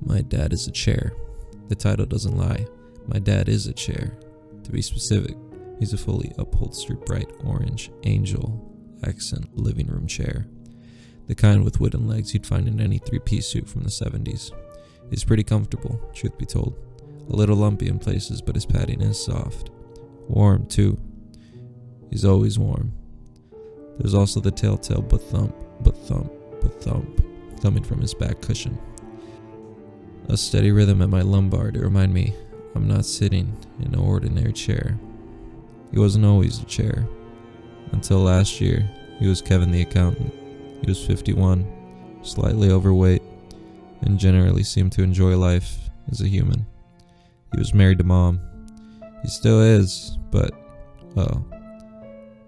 My dad is a chair. The title doesn't lie. My dad is a chair. To be specific, he's a fully upholstered bright orange angel accent living room chair. The kind with wooden legs you'd find in any three-piece suit from the 70s. He's pretty comfortable, truth be told. A little lumpy in places, but his padding is soft. Warm, too. He's always warm. There's also the telltale but-thump coming from his back cushion. A steady rhythm at my lumbar to remind me I'm not sitting in an ordinary chair. He wasn't always a chair. Until last year, he was Kevin the accountant. He was 51, slightly overweight, and generally seemed to enjoy life as a human. He was married to Mom. He still is, but, well,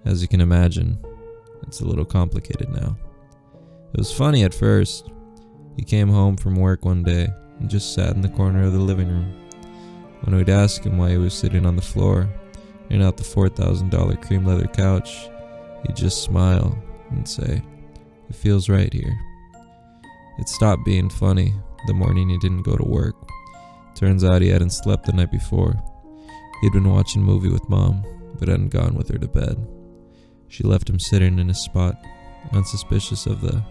as you can imagine, it's a little complicated now. It was funny at first. He came home from work one day and just sat in the corner of the living room. When we'd ask him why he was sitting on the floor and not the $4,000 cream leather couch, he'd just smile and say, "It feels right here." It stopped being funny the morning he didn't go to work. Turns out he hadn't slept the night before. He'd been watching a movie with Mom, but hadn't gone with her to bed. She left him sitting in his spot, unsuspicious of the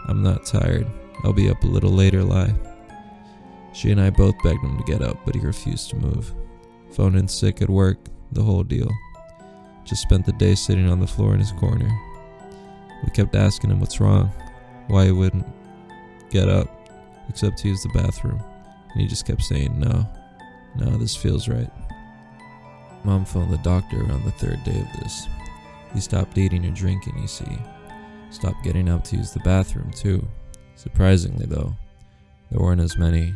"I'm not tired, I'll be up a little later" lie. She and I both begged him to get up, but he refused to move. Phoned in sick at work, the whole deal. Just spent the day sitting on the floor in his corner. We kept asking him what's wrong, why he wouldn't get up, except to use the bathroom, and he just kept saying, no, this feels right. Mom phoned the doctor around the third day of this. He stopped eating and drinking, you see. Stopped getting up to use the bathroom, too. Surprisingly, though, there weren't as many,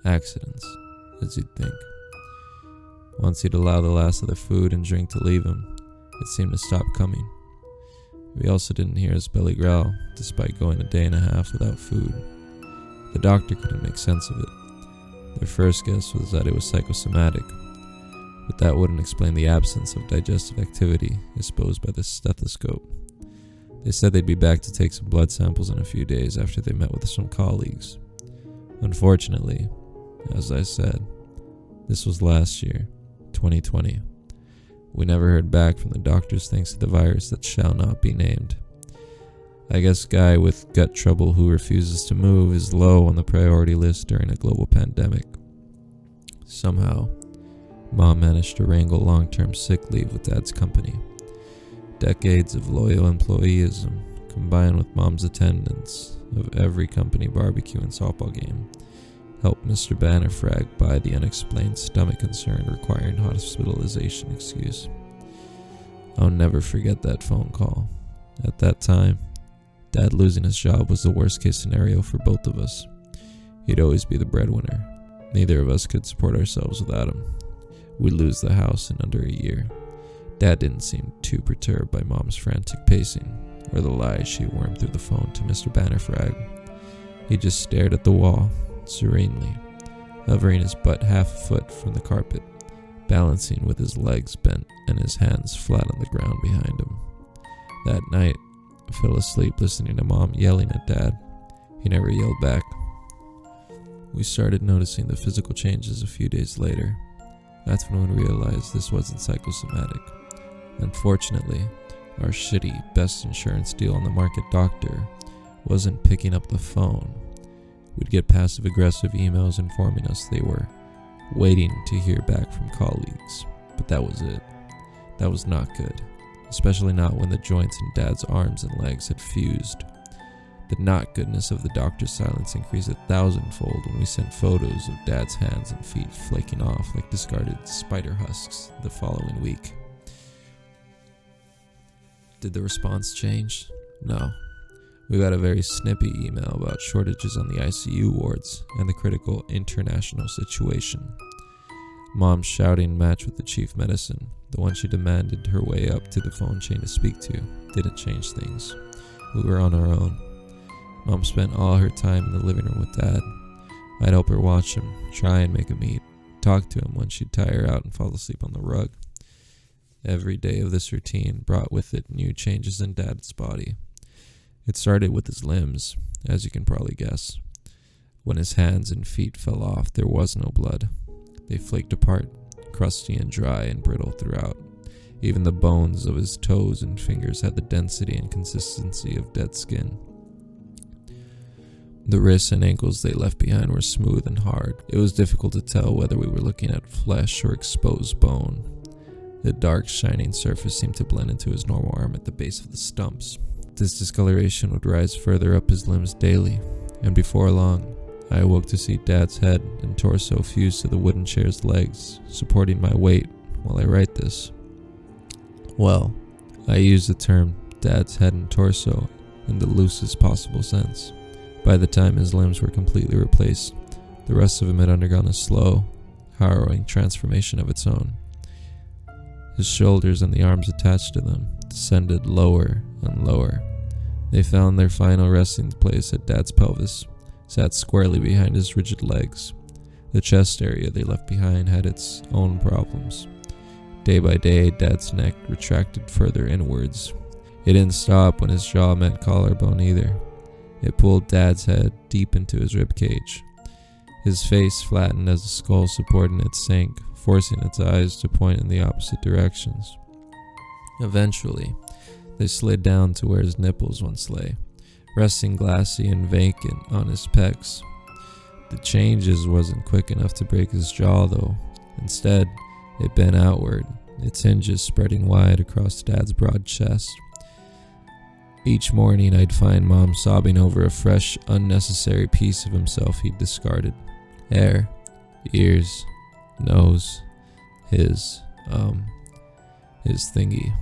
accidents as you'd think. Once he'd allow the last of the food and drink to leave him, it seemed to stop coming. We also didn't hear his belly growl, despite going a day and a half without food. The doctor couldn't make sense of it. Their first guess was that it was psychosomatic, but that wouldn't explain the absence of digestive activity exposed by the stethoscope. They said they'd be back to take some blood samples in a few days after they met with some colleagues. Unfortunately, as I said, this was last year, 2020. We never heard back from the doctors thanks to the virus that shall not be named. I guess guy with gut trouble who refuses to move is low on the priority list during a global pandemic. Somehow, Mom managed to wrangle long-term sick leave with Dad's company. Decades of loyal employeeism, combined with Mom's attendance of every company barbecue and softball game, helped Mr. Bannerfrag buy the unexplained stomach concern requiring hospitalization excuse. I'll never forget that phone call. At that time, Dad losing his job was the worst case scenario for both of us. He'd always be the breadwinner. Neither of us could support ourselves without him. We'd lose the house in under a year. Dad didn't seem too perturbed by Mom's frantic pacing, or the lies she wormed through the phone to Mr. Bannerfrag. He just stared at the wall, serenely, hovering his butt half a foot from the carpet, balancing with his legs bent and his hands flat on the ground behind him. That night, I fell asleep listening to Mom yelling at Dad. He never yelled back. We started noticing the physical changes a few days later. That's when we realized this wasn't psychosomatic. Unfortunately, our shitty best insurance deal on the market doctor wasn't picking up the phone. We'd get passive-aggressive emails informing us they were waiting to hear back from colleagues. But that was it. That was not good, especially not when the joints in Dad's arms and legs had fused. The not goodness of the doctor's silence increased 1,000-fold when we sent photos of Dad's hands and feet flaking off like discarded spider husks the following week. Did the response change? No. We got a very snippy email about shortages on the ICU wards and the critical international situation. Mom shouting match with the chief medicine, the one she demanded her way up to the phone chain to speak to, didn't change things. We were on our own. Mom spent all her time in the living room with Dad. I'd help her watch him, try and make him eat, talk to him when she'd tire out and fall asleep on the rug. Every day of this routine brought with it new changes in Dad's body. It started with his limbs, as you can probably guess. When his hands and feet fell off, there was no blood. They flaked apart, crusty and dry and brittle throughout. Even the bones of his toes and fingers had the density and consistency of dead skin. The wrists and ankles they left behind were smooth and hard. It was difficult to tell whether we were looking at flesh or exposed bone. The dark, shining surface seemed to blend into his normal arm at the base of the stumps. This discoloration would rise further up his limbs daily, and before long, I awoke to see Dad's head and torso fused to the wooden chair's legs, supporting my weight while I write this. Well, I use the term Dad's head and torso in the loosest possible sense. By the time his limbs were completely replaced, the rest of him had undergone a slow, harrowing transformation of its own. His shoulders and the arms attached to them descended lower and lower. They found their final resting place at Dad's pelvis, sat squarely behind his rigid legs. The chest area they left behind had its own problems. Day by day, Dad's neck retracted further inwards. It didn't stop when his jaw met collarbone either. It pulled Dad's head deep into his ribcage. His face flattened as the skull supporting it sank, forcing its eyes to point in the opposite directions. Eventually, they slid down to where his nipples once lay, resting glassy and vacant on his pecs. The changes wasn't quick enough to break his jaw though. Instead, it bent outward, its hinges spreading wide across Dad's broad chest. Each morning I'd find Mom sobbing over a fresh, unnecessary piece of himself he'd discarded. Hair, ears, nose, his thingy.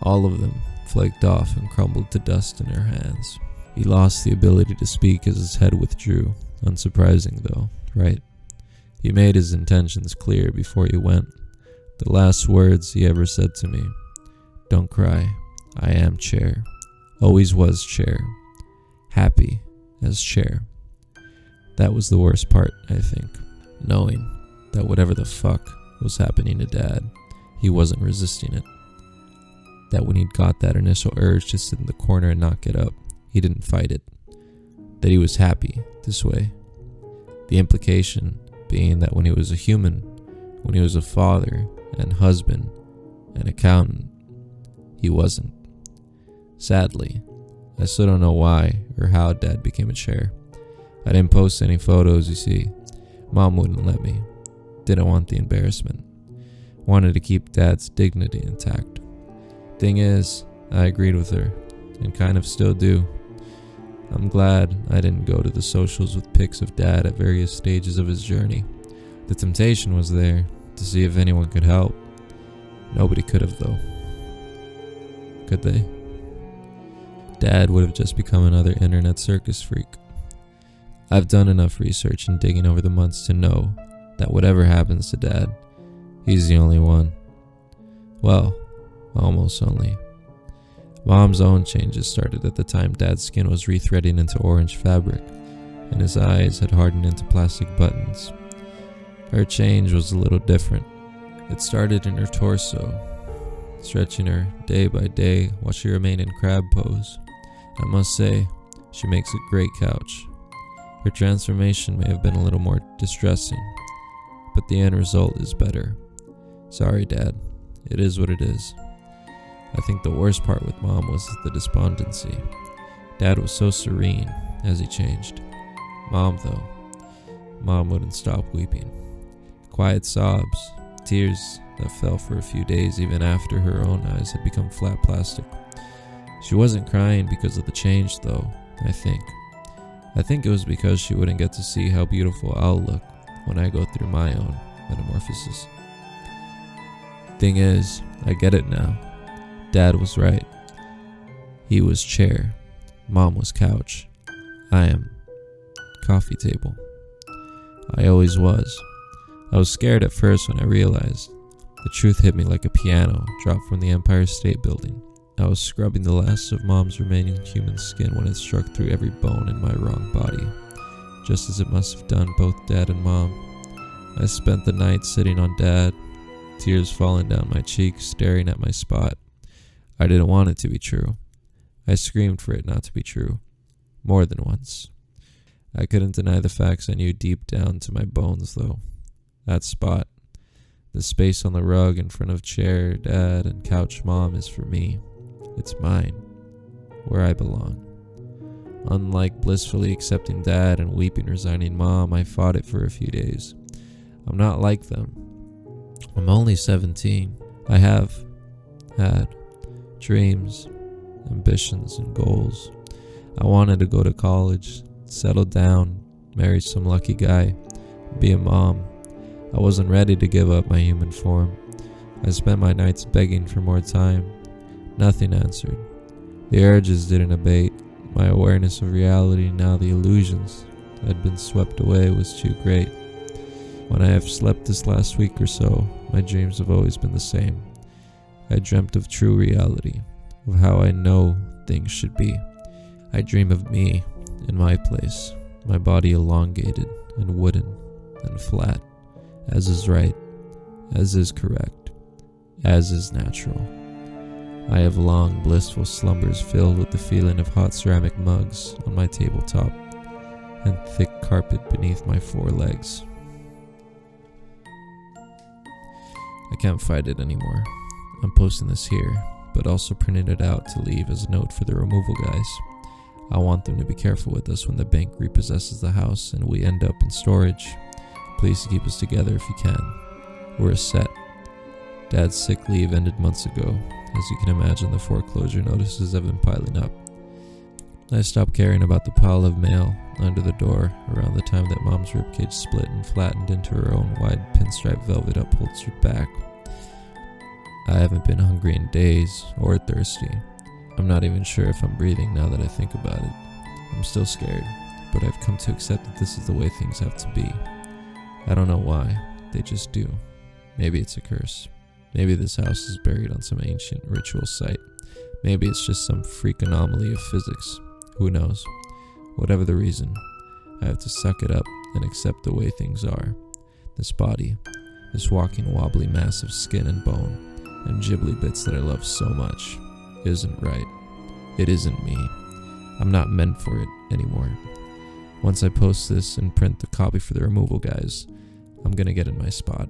All of them flaked off and crumbled to dust in her hands. He lost the ability to speak as his head withdrew. Unsurprising though, right? He made his intentions clear before he went. The last words he ever said to me, "Don't cry. I am Chair. Always was Chair. Happy as Chair." That was the worst part, I think. Knowing that whatever the fuck was happening to Dad, he wasn't resisting it. That when he'd got that initial urge to sit in the corner and not get up, he didn't fight it. That he was happy this way. The implication being that when he was a human, when he was a father and husband and accountant, he wasn't. Sadly, I still don't know why or how Dad became a Chair. I didn't post any photos, you see. Mom wouldn't let me. Didn't want the embarrassment. Wanted to keep Dad's dignity intact. Thing is, I agreed with her, and kind of still do. I'm glad I didn't go to the socials with pics of Dad at various stages of his journey. The temptation was there to see if anyone could help. Nobody could have though. Could they? Dad would have just become another internet circus freak. I've done enough research and digging over the months to know that whatever happens to Dad, he's the only one. Well, almost only. Mom's own changes started at the time Dad's skin was rethreading into orange fabric, and his eyes had hardened into plastic buttons. Her change was a little different. It started in her torso, stretching her day by day while she remained in crab pose. I must say, she makes a great couch. Her transformation may have been a little more distressing, but the end result is better. Sorry, Dad. It is what it is. I think the worst part with Mom was the despondency. Dad was so serene as he changed. Mom, though, Mom wouldn't stop weeping. Quiet sobs, tears that fell for a few days even after her own eyes had become flat plastic. She wasn't crying because of the change, though, I think. I think it was because she wouldn't get to see how beautiful I'll look when I go through my own metamorphosis. Thing is, I get it now. Dad was right. He was chair. Mom was couch. I am coffee table. I always was. I was scared at first when I realized. The truth hit me like a piano dropped from the Empire State Building. I was scrubbing the last of Mom's remaining human skin when it struck through every bone in my wrong body, just as it must have done both Dad and Mom. I spent the night sitting on Dad, tears falling down my cheeks, staring at my spot. I didn't want it to be true. I screamed for it not to be true, more than once. I couldn't deny the facts I knew deep down to my bones, though. That spot, the space on the rug in front of chair, dad, and couch mom is for me. It's mine, where I belong. Unlike blissfully accepting dad and weeping resigning mom, I fought it for a few days. I'm not like them. I'm only 17. I have had dreams, ambitions, and goals. I wanted to go to college, settle down, marry some lucky guy, be a mom. I wasn't ready to give up my human form. I spent my nights begging for more time. Nothing answered. The urges didn't abate. My awareness of reality, now the illusions that had been swept away, was too great. When I have slept this last week or so, my dreams have always been the same. I dreamt of true reality, of how I know things should be. I dream of me in my place, my body elongated and wooden and flat, as is right, as is correct, as is natural. I have long, blissful slumbers filled with the feeling of hot ceramic mugs on my tabletop and thick carpet beneath my 4 legs. I can't fight it anymore. I'm posting this here, but also printed it out to leave as a note for the removal guys. I want them to be careful with us when the bank repossesses the house and we end up in storage. Please keep us together if you can. We're a set. Dad's sick leave ended months ago. As you can imagine, the foreclosure notices have been piling up. I stopped caring about the pile of mail under the door around the time that Mom's ribcage split and flattened into her own wide pinstripe velvet upholstered back. I haven't been hungry in days, or thirsty. I'm not even sure if I'm breathing now that I think about it. I'm still scared, but I've come to accept that this is the way things have to be. I don't know why, they just do. Maybe it's a curse. Maybe this house is buried on some ancient ritual site. Maybe it's just some freak anomaly of physics. Who knows? Whatever the reason, I have to suck it up and accept the way things are. This body, this walking wobbly mass of skin and bone, and ghibli bits that I love so much, isn't right. It isn't me. I'm not meant for it anymore. Once I post this and print the copy for the removal guys, I'm gonna get in my spot.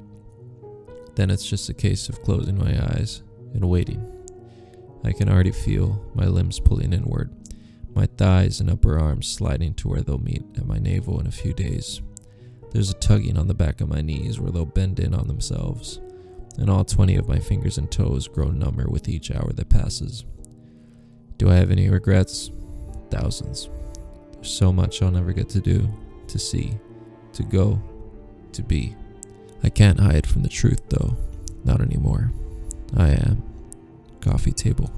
Then it's just a case of closing my eyes and waiting. I can already feel my limbs pulling inward, my thighs and upper arms sliding to where they'll meet at my navel in a few days. There's a tugging on the back of my knees where they'll bend in on themselves, and all 20 of my fingers and toes grow number with each hour that passes. Do I have any regrets? Thousands. There's so much I'll never get to do, to see, to go, to be. I can't hide from the truth though, not anymore. I am. Coffee table.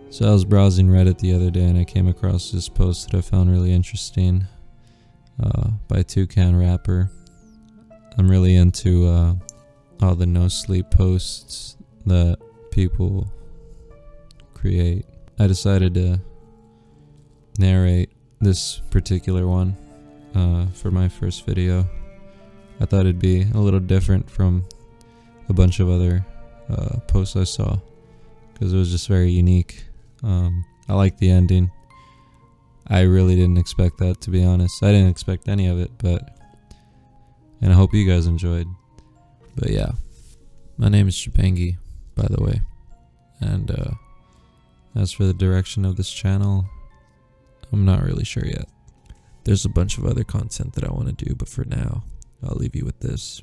So I was browsing Reddit the other day and I came across this post that I found really interesting by Toucan Rapper. I'm really into all the NoSleep posts that people create. I decided to narrate this particular one for my first video. I thought it'd be a little different from a bunch of other posts I saw because it was just very unique. I like the ending. I really didn't expect that, to be honest. I didn't expect any of it, and I hope you guys enjoyed. But yeah, my name is Chapangi, by the way. And as for the direction of this channel, I'm not really sure yet. There's a bunch of other content that I want to do, but for now, I'll leave you with this.